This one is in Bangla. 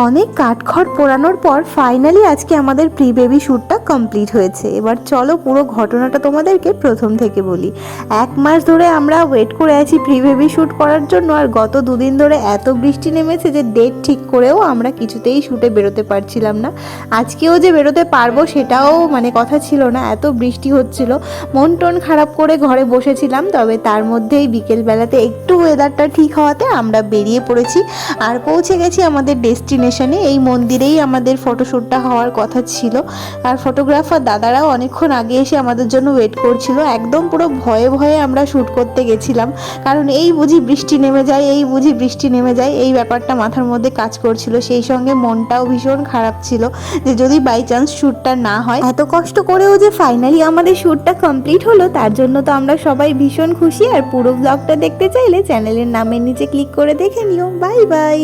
অনেক কাঠখড় পোড়ানোর পর ফাইনালি আজকে আমাদের প্রি বেবি শ্যুটটা কমপ্লিট হয়েছে। এবার চলো পুরো ঘটনাটা তোমাদেরকে প্রথম থেকে বলি। 1 মাস ধরে আমরা ওয়েট করে আছি প্রি বেবি শ্যুট করার জন্য, আর গত 2 দিন ধরে এত বৃষ্টি নেমেছে যে ডেট ঠিক করেও আমরা কিছুতেই শ্যুটে বেরোতে পারছিলাম না। আজকেও যে বেরোতে পারবো সেটাও কথা ছিল না, এত বৃষ্টি হচ্ছিল। মন টন খারাপ করে ঘরে বসেছিলাম, তবে তার মধ্যেই বিকেলবেলাতে একটু ওয়েদারটা ঠিক হওয়াতে আমরা বেরিয়ে পড়েছি আর পৌঁছে গেছি আমাদের ডেস্টিনেশনে। এই মন্দিরেই আমাদের ফটোশ্যুটটা হওয়ার কথা ছিল, আর ফটোগ্রাফার দাদারাও অনেকক্ষণ আগে এসে আমাদের জন্য ওয়েট করছিল। একদম পুরো ভয়ে ভয়ে আমরা শ্যুট করতে গেছিলাম, কারণ এই বুঝি বৃষ্টি নেমে যায়, এই বুঝি বৃষ্টি নেমে যায়, এই ব্যাপারটা মাথার মধ্যে কাজ করছিল। সেই সঙ্গে মনটাও ভীষণ খারাপ ছিল যে যদি বাই চান্স শ্যুটটা না হয়। এত কষ্ট করেও যে ফাইনালি আমাদের শ্যুটটা কমপ্লিট হলো, তার জন্য তো আমরা সবাই ভীষণ খুশি। আর পুরো ব্লগটা দেখতে চাইলে চ্যানেলের নামের নিচে ক্লিক করে দেখে নিও। Bye bye.